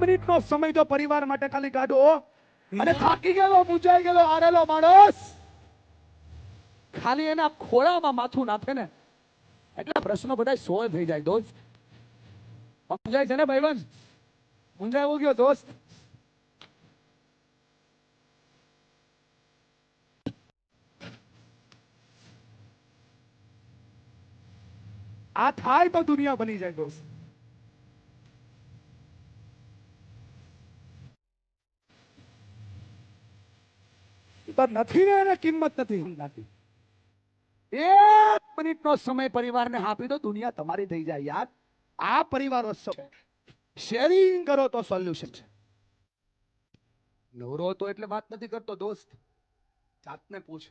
મિનિટનો સમય તો પરિવાર માટે ખાલી કાઢો. અને થાકી ગયેલો, મૂંઝાઈ ગયેલો, હારેલો માણસ ખાલી એના ખોળામાં માથું નાખે ને એટલે પ્રશ્નો બધા સોલ્વ થઈ જાય. દોસ્ત સમજાય છે ને ભાઈબંધ? મૂંઝાયો ગયો દોસ્ત? આ થાય તો દુનિયા બની જાય દોસ્ત. પણ નથી ને એને કિંમત નથી. એક મિનિટનો સમય પરિવારને આપી દો, દુનિયા તમારી થઈ જાય યાર. આ પરિવાર છે. શેરિંગ કરો તો સોલ્યુશન છે. નવરો તો એટલે વાત નથી કરતો દોસ્ત. જાતને પૂછ.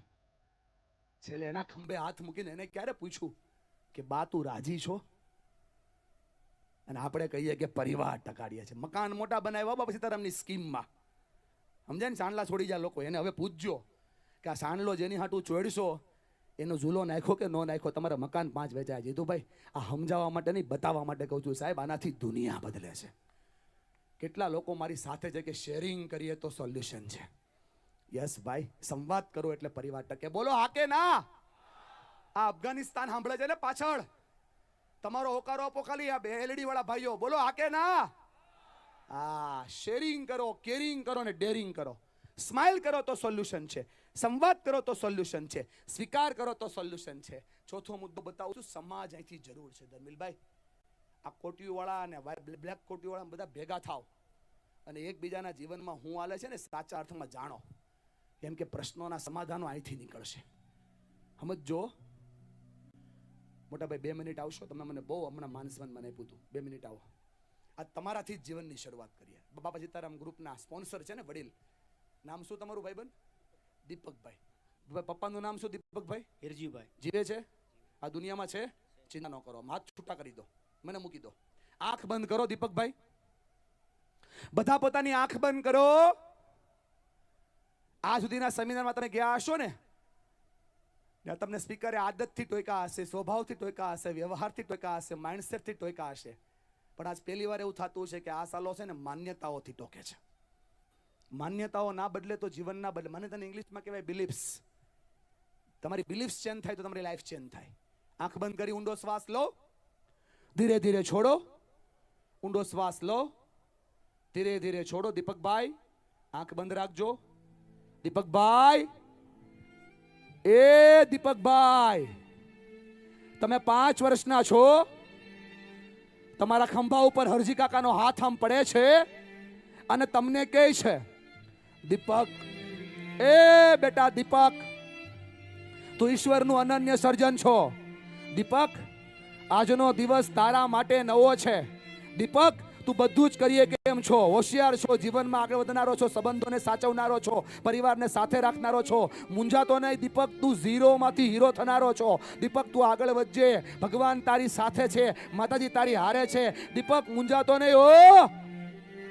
છેલ્લે એના ખંભે હાથ મૂકીને એને ક્યારે પૂછ્યું કે બા તું રાજી છો? અને આપણે કહીએ કે પરિવાર ટકાડીએ છે. મકાન મોટા બનાવ્યા બાપા સીતારામની સ્કીમમાં, સમજાય ને? સાંડલા છોડી જાય લોકો. એને હવે પૂછજો કે આ સાંડલો જેની હાટું ચોડશો એનો ઝૂલો નાખ્યો કે નો નાખ્યો? તમારા મકાન 5 વેચાય. જીતુભાઈ આ સમજાવવા માટે નહીં, બતાવવા માટે કહું છું સાહેબ. આનાથી દુનિયા બદલે છે. કેટલા લોકો મારી સાથે છે કે શેરિંગ કરીએ તો સોલ્યુશન છે. યસ ભાઈ, સંવાદ કરો એટલે પરિવાર ટકે. બોલો હા કે ના? આ અફઘાનિસ્તાન સાંભળે છે ને પાછળ? તમારો હોકારો આપો ખાલી આ એલઈડી વાળા ભાઈઓ. બોલો હા કે ના? હા, શેરિંગ કરો, કેરિંગ કરો ને ડેરિંગ કરો. સ્માઇલ કરો તો સોલ્યુશન છે. સંવાદ કરો તો સોલ્યુશન છે. સ્વીકાર કરો તો સોલ્યુશન છે. ચોથો મુદ્દો બતાવું છું. સમાજ અહીંથી જરૂર છે. ધર્મિલભાઈ, આ કોટીવાળા અને બ્લેક કોટીવાળા બધા ભેગા થાવ અને એકબીજાના જીવનમાં હું હાલે છે ને સાચા અર્થમાં જાણો. કેમ કે પ્રશ્નોના સમાધાનો અહીંથી નીકળશે. સમજો મોટા ભાઈ, 2 મિનિટ આવશો? તમે મને બહુ હમણાં માનસમાન મને આપ્યું હતું. 2 મિનિટ આવો. આ તમારાથી જ જીવનની શરૂઆત કરીએ. બાપા સીતારામ ગ્રુપના સ્પોન્સર છે ને વડીલ. નામ શું તમારું ભાઈબંધ? દીપકભાઈ. પપ્પાનું નામ શું દીપકભાઈ? હિરજીભાઈ. જીવે છે? આ દુનિયામાં છે? ચિંતા ન કરો, હાથ છૂટા કરી દો, મને મૂકી દો. આંખ બંધ કરો દીપકભાઈ. બધા પોતાની આંખ બંધ કરો. આ સુધીના સેમિનારમાં તમે ગયા હશો ને, તમને સ્પીકરે આદતથી ટોયકા હશે, સ્વભાવથી ટોયકા હશે, વ્યવહારથી ટોયકા હશે, માઇન્ડસેટથી ટોયકા હશે. પણ આજ પહેલી વાર એવું થતું છે કે આ સાલો છે ને માન્યતાઓથી ટોકે છે. માન્યતાઓ ના બદલે તો જીવન ના બદલે. મને તને ઇંગ્લિશમાં કહેવાય બિલીફ્સ. તમારી બિલીફ્સ ચેન્જ થાય તો તમારી લાઈફ ચેન્જ થાય. આંખ બંધ કરી ઊંડો શ્વાસ લો, ધીરે ધીરે છોડો. ઊંડો શ્વાસ લો, ધીરે ધીરે છોડો. દીપકભાઈ આંખ બંધ રાખજો. દીપકભાઈ, એ દીપકભાઈ, તમે 5 વર્ષના છો. તમારા ખંભા ઉપર હરજી કાકાનો હાથ આમ પડે છે અને તમને કહે છે દીપક, એ બેટા દીપક, તું ઈશ્વરનું અનન્ય સર્જન છો. દીપક, આજનો દિવસ તારા માટે નવો છે. દીપક, તું બધું જ કરીએ કેમ છો, હોશિયાર છો, જીવનમાં આગળ વધનારો છો, સંબંધોને સાચવનારો છો, પરિવારને સાથે રાખનારો છો. મૂંઝાતો નહીં દીપક, તું ઝીરોમાંથી હીરો થનારો છો. દીપક, તું આગળ વધજે. ભગવાન તારી સાથે છે, માતાજી તારી હારે છે. દીપક, મૂંઝાતો નહીં. ઓ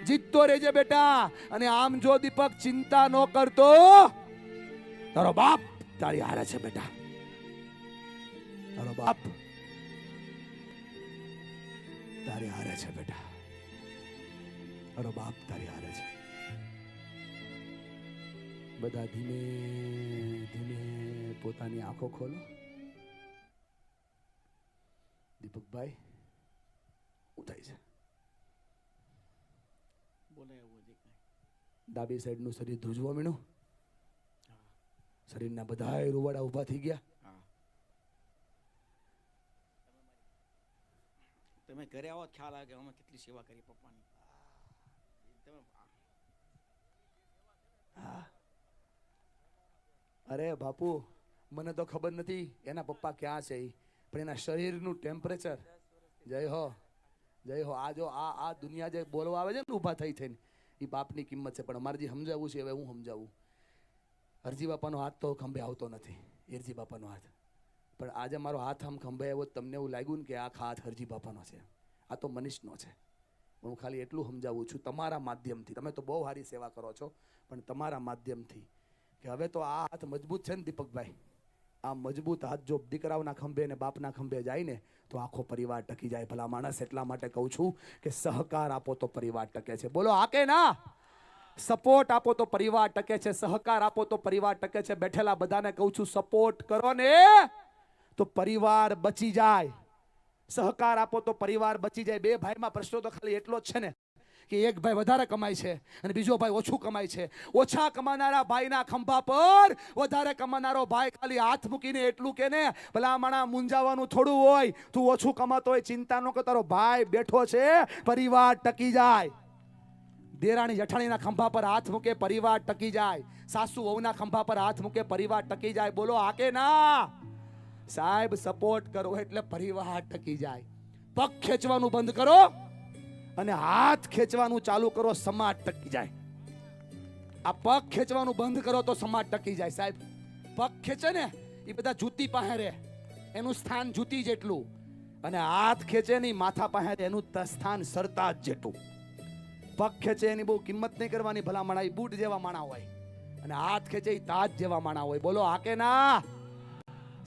જીતતો રહેજે બેટા. અને આમ જો દીપક ચિંતા ન કરતો, તારો બાપ તારી હારે છે બેટા. તારો બાપ તારી હારે છે બેટા. તારો બાપ તારી હારે છે. બધા ધીમે ધીમે પોતાની આંખો ખોલો. દીપકભાઈ ઉઠાય છે. બોલે એવું જ કઈ. ડાબી સાઈડનું શરીર ધ્રુજવા મીણું. શરીરના બધા રૂવાડા ઊભા થઈ ગયા. તમે ઘરે આવો ખ્યાલ આવે કે અમે કેટલી સેવા કરી પપ્પાની. અરે બાપુ, મને તો ખબર નથી એના પપ્પા ક્યાં છે, પણ એના શરીરનું ટેમ્પરેચર. જય હો, જય હો. આ જો આ દુનિયા જે બોલવા આવે છે ને ઊભા થઈ થઈને, એ બાપની કિંમત છે. પણ અમારે જે સમજાવવું છે હવે હું સમજાવું. હરજી બાપાનો હાથ તો ખંભે આવતો નથી, હિરજી બાપાનો હાથ. પણ આજે મારો હાથ આમ ખંભે આવ્યો, તમને એવું લાગ્યું ને કે આ હાથ હરજી બાપાનો છે, આ તો મનીષનો છે. હું ખાલી એટલું સમજાવું છું તમારા માધ્યમથી. તમે તો બહુ સારી સેવા કરો છો, પણ તમારા માધ્યમથી કે હવે તો આ હાથ મજબૂત છે ને દીપકભાઈ, આ મજબૂત હાથ જો દીકરાઓના ખંભે ને બાપના ખંભે જાય ને તો આખો પરિવાર ટકી જાય. ભલા માણસ, એટલા માટે કહું છું કે સહકાર આપો તો પરિવાર ટકે છે. બોલો આ કે ના? સપોર્ટ આપો તો પરિવાર ટકે છે, સહકાર આપો તો પરિવાર ટકે છે. બેઠેલા બધાને કહું છું, સપોર્ટ કરો ને તો પરિવાર બચી જાય, સહકાર આપો તો પરિવાર બચી જાય. બે ભાઈમાં પ્રશ્નો તો ખાલી એટલો જ છે ને કે એક ભાઈ વધારે કમાય છે અને બીજો ભાઈ ઓછું કમાય છે. ઓછા કમાનારા ભાઈના ખંભા પર વધારે કમાનારો ભાઈ ખાલી હાથ મૂકીને એટલું કે ને, ભલા માણા મૂંઝાવાનું થોડું હોય, તું ઓછું કમાતો હોય ચિંતા ન કર, તારો ભાઈ બેઠો છે, પરિવાર ટકી જાય. દેરાણી જેઠાણીના ખંભા પર હાથ મૂકે, પરિવાર ટકી જાય. સાસુ વહુના ખંભા પર હાથ મૂકે, પરિવાર ટકી જાય. બોલો આ કે ના? સાહેબ, સપોર્ટ કરો એટલે પરિવાર ટકી જાય. પગ ખેંચવાનું બંધ કરો અને હાથ ખેંચવાનું ચાલુ કરો, સમાજ ટકી જાય. આ પગ ખેંચવાનું બંધ કરો તો સમાજ ટકી જાય. સાહેબ, પગ ખેંચે ને એ બધા જૂતી પાસે રહે, એનું સ્થાન જૂતી જેટલું, અને હાથ ખેંચે ને માથા પાસે એનું સ્થાન સરતાજ જેટલું. પગ ખેંચે એની બહુ કિંમત નહીં કરવાની, ભલા માણા બૂટ જેવા માણા હોય, અને હાથ ખેંચે એ તાજ જેવા માણા હોય. બોલો આ કે ના?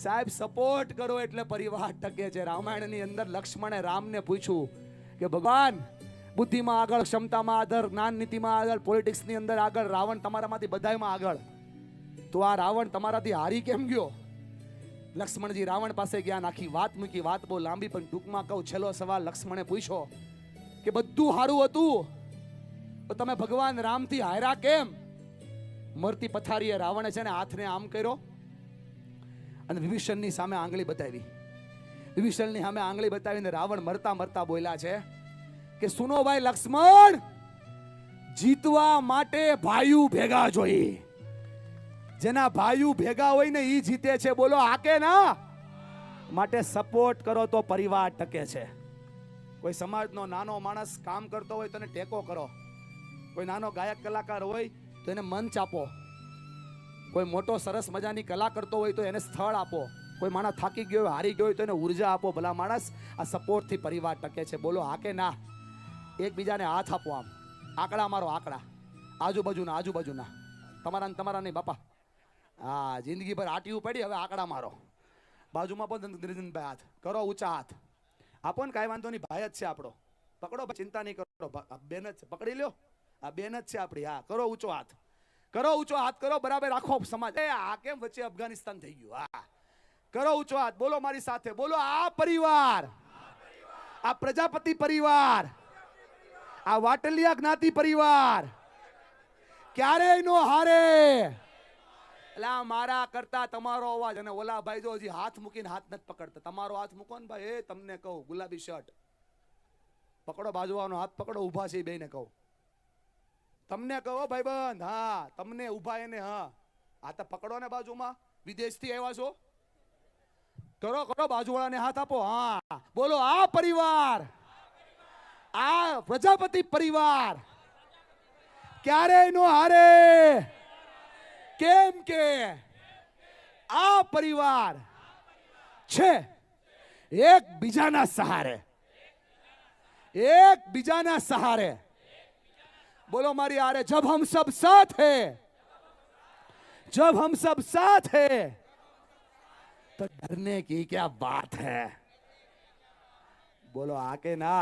સાહેબ, સપોર્ટ કરો એટલે પરિવાર ટકે છે. રામાયણની અંદર લક્ષ્મણે રામને પૂછ્યું કે ભગવાન, બુદ્ધિમાં આગળ, ક્ષમતામાં આગળ, જ્ઞાન નીતિમાં આગળ, પોલિટિક્સની અંદર આગળ, રાવણ તમારામાંથી બધાયમાં આગળ, તો આ રાવણ તમારાથી હારી કેમ ગયો? લક્ષ્મણજી રાવણ પાસે ગયા, આખી વાત મૂકી. વાત બહુ લાંબી પણ ટૂંકમાં કહું. છેલ્લો સવાલ લક્ષ્મણે પૂછ્યો કે બધું સારું હતું તો તમે ભગવાન રામથી હાર્યા કેમ? મરતી પથારીએ રાવણે છે ને હાથને આમ કર્યો અને વિભીષણની સામે આંગળી બતાવી. વિભીષણની સામે આંગળી બતાવીને રાવણ મરતા મરતા બોલ્યા છે કે સુનો ભાઈ લક્ષ્મણ, જીતવા માટે ભાઈઓ ભેગા જોઈએ. જેના ભાઈઓ ભેગા હોય ને ઈ જીતે છે. બોલો આ કે ના? માટે સપોર્ટ કરો તો પરિવાર ટકે છે. કોઈ સમાજનો નાનો માણસ કામ કરતો હોય તો એને ટેકો કરો. કોઈ નાનો ગાયક કલાકાર હોય તો એને મંચ આપો. કોઈ મોટો સરસ મજાની કલા કરતો હોય તો એને સ્થળ આપો. કોઈ માણસ થાકી ગયો હોય, હારી ગયો હોય તો એને ઉર્જા આપો. ભલા માણસ, આ સપોર્ટથી પરિવાર ટકે છે. બોલો આ કે ના? એકબીજાને હાથ આપો. આમ આંકડા મારો, આંકડા આજુબાજુના તમારા નહીં બાપા. હા, જિંદગી ભર આટીયું પડી, હવે આંકડા મારો. બાજુમાં પણ નિરંજનભાઈ હાથ કરો, ઊંચા હાથ આપો ને, કાંઈ વાંધો નહીં, ભાઈ જ છે આપણો. પકડો, ચિંતા નહીં કરો, બેન જ છે, પકડી લ્યો. આ બેન જ છે આપણી. હા, કરો ઊંચો હાથ, કરો ઊંચો હાથ, કરો બરાબર રાખો સમાજ. આ કેમ વચ્ચે અફઘાનિસ્તાન થઈ ગયું? હા, કરો ઊંચો હાથ, બોલો મારી સાથે, બોલો આ પરિવાર, આ પ્રજાપતિ પરિવાર, આ વાટલિયા જ્ઞાતિ પરિવાર ક્યારેય નો હારે. એટલે મારા કરતા તમારો અવાજ, અને ઓલા ભાઈ જો હજી હાથ મૂકીને હાથ નથી પકડતા, તમારો હાથ મૂકો ને ભાઈ. એ તમને કહું, ગુલાબી શર્ટ પકડો, બાજુવાનો હાથ પકડો, ઊભા છે બેને કહું, તમને કહો ભાઈબંધ. હા, તમને ઊભા એને, હા આ તો પકડો ને બાજુમાં, વિદેશથી આવ્યા છો, કરો કરો, બાજુવાળાને હાથ આપો. હા, બોલો આ પરિવાર, આ પ્રજાપતિ પરિવાર ક્યારેય નો હારે. કેમ કે આ પરિવાર છે એકબીજાના સહારે, એકબીજાના સહારે. બોલો મારી આરે, જબ હમ સબ સાથ હૈ, जब हम सब साथ हैं तो डरने की क्या बात है. बोलो आ के ना?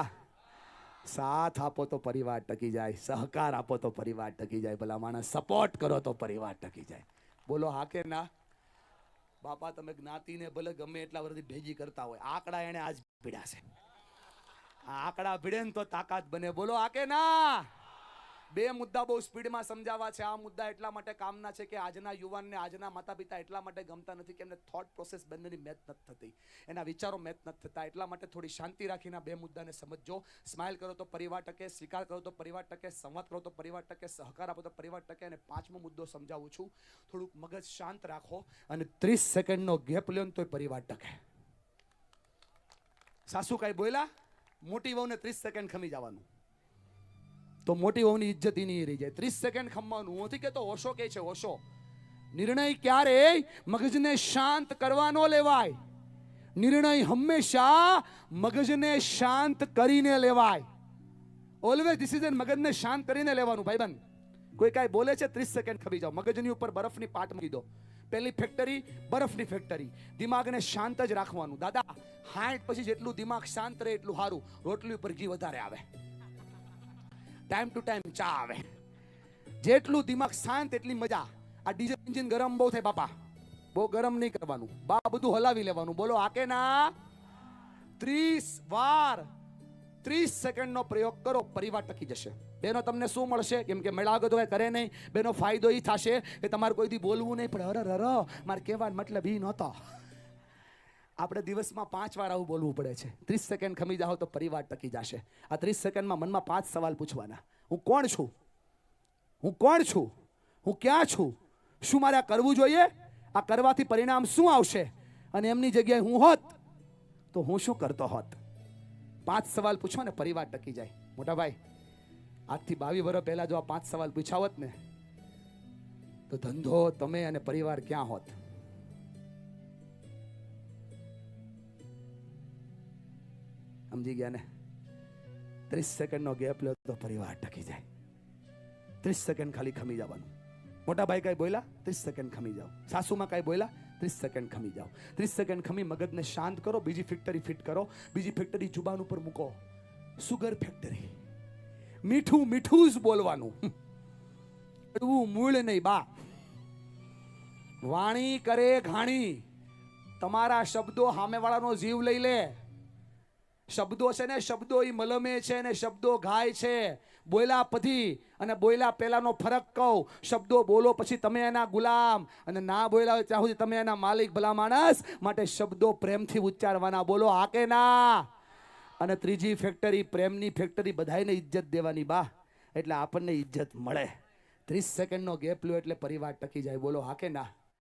साथ આપો તો પરિવાર ટકી જાય, સહકાર આપો તો પરિવાર ટકી જાય. ભલા માણસ, સપોર્ટ કરો તો પરિવાર ટકી જાય. બોલો હા કે ના? બાપા, તમે જ્ઞાતિને ભલે ગમે એટલા વર્ષથી ભેગી કરતા હોય, આંકડા એને આજ ભીડ્યા છે. આંકડા ભીડે ને તો તાકાત બને. બોલો હા કે ના? બે મુદ્દા બહુ સ્પીડમાં સમજાવવા છે. આ મુદ્દા એટલા માટે કામના છે કે આજના યુવાનને, આજના માતા પિતા એટલા માટે ગમતા નથી કે એમને થોટ પ્રોસેસ બંનેની મેચ નથી થતી, એના વિચારો મેચ નથી થતા. એટલા માટે થોડી શાંતિ રાખીને બે મુદ્દાને સમજો. સ્માઇલ કરો તો પરિવાર ટકે, સ્વીકાર કરો તો પરિવાર ટકે, સંવાદ કરો તો પરિવાર ટકે, સહકાર આપો તો પરિવાર ટકે. અને પાંચમો મુદ્દો સમજાવું છું, થોડુંક મગજ શાંત રાખો અને 30 સેકન્ડનો ગેપ લ્યો ને તો પરિવાર ટકે. સાસુ કાંઈ બોલ્યા, મોટી વહુને 30 સેકન્ડ ખમી જવાનું, તો મોટી વહુની ઇજ્જત નહીં રહી જાય. 30 સેકન્ડ ખમવાનું. હું નથી કહેતો ઓશો કે છે, ઓશો નિર્ણય ક્યારેય મગજને શાંત કરવાનો લેવાય. નિર્ણય હંમેશા મગજને શાંત કરીને લેવાય. ઓલવેઝ ડિસિઝન મગજને શાંત કરીને લેવાનું. ભાઈબંધ, કોઈ કાંઈ બોલે છે 30 સેકન્ડ ખમી જાઓ. મગજની ઉપર બરફની પાટ મૂકી દો. પહેલી ફેક્ટરી બરફની ફેક્ટરી. દિમાગને શાંત જ રાખવાનું. દાદા 60 પછી જેટલું દિમાગ શાંત રહે એટલું સારું. રોટલી ઉપર ઘી વધારે આવે, ટાઈમ ટુ ટાઈમ ચા આવે. જેટલું દિમાગ શાંત એટલી મજા. આ ડીઝલ એન્જિન ગરમ બહુ થાય બાપા, બહુ ગરમ નહીં કરવાનું. બા બધું હલાવી લેવાનું. બોલો આ કે ના? 30 વાર 30 સેકન્ડનો પ્રયોગ કરો, પરિવાર ટકી જશે. બેનો તમને શું મળશે? કેમ કે મેળાગો તો કરે નહીં. બેનો ફાયદો એ થશે કે તમારે કોઈથી બોલવું નહીં પડે. અરે રર મારે કહેવાનો મતલબ એ નહોતો. આપણે દિવસમાં 5 વાર આવું બોલવું પડે છે. 30 સેકન્ડ ખમી જાઓ તો પરિવાર ટકી જશે. આ 30 સેકન્ડમાં મનમાં 5 સવાલ પૂછવાના. હું કોણ છું? હું કોણ છું? હું ક્યાં છું? શું મારે આ કરવું જોઈએ? આ કરવાથી પરિણામ શું આવશે? અને એમની જગ્યાએ હું હોત તો હું શું કરતો હોત? 5 સવાલ પૂછો ને, પરિવાર ટકી જાય. મોટા ભાઈ, આજથી 22 વર્ષ પહેલા જો આ 5 સવાલ પૂછ્યા હોત ને તો ધંધો, તમે અને પરિવાર ક્યાં હોત? સમજી ગયા ને? 30 સેકન્ડનો ગેપ લ્યો તો પરિવાર ટકી જાય. 30 સેકન્ડ ખાલી ખમી જવાનું. મોટા ભાઈ કઈ બોલ્યા? 30 સેકન્ડ ખમી જાઓ. સાસુમાં કઈ બોલ્યા? 30 સેકન્ડ ખમી જાઓ. 30 સેકન્ડ ખમી મગજને શાંત કરો. બીજી ફેક્ટરી ફિટ કરો. બીજી ફેક્ટરી જુબાન ઉપર મૂકો. Sugar factory. મીઠું મીઠું જ બોલવાનું. કડવું મૂળ નહીં બા. વાણી કરે ઘાણી. તમારા શબ્દો સામેવાળાનો જીવ લઈ લે. શબ્દો છે ને, શબ્દો એ મલમે છે ને શબ્દો ઘાય છે. બોલ્યા પછી અને બોલ્યા પહેલાનો ફરક કહું. શબ્દો બોલો પછી તમે એના ગુલામ, અને ના બોલ્યા હોય ત્યાં સુધી તમે એના માલિક, ભલા માણસ. માટે શબ્દો પ્રેમથી ઉચ્ચારવાના. બોલો આ કે ના? અને ત્રીજી ફેક્ટરી, પ્રેમની ફેક્ટરી. બધાને ઇજ્જત દેવાની બા, એટલે આપણને ઇજ્જત મળે. 30 સેકન્ડનો ગેપ લ્યો એટલે પરિવાર ટકી જાય. બોલો હા કે ના?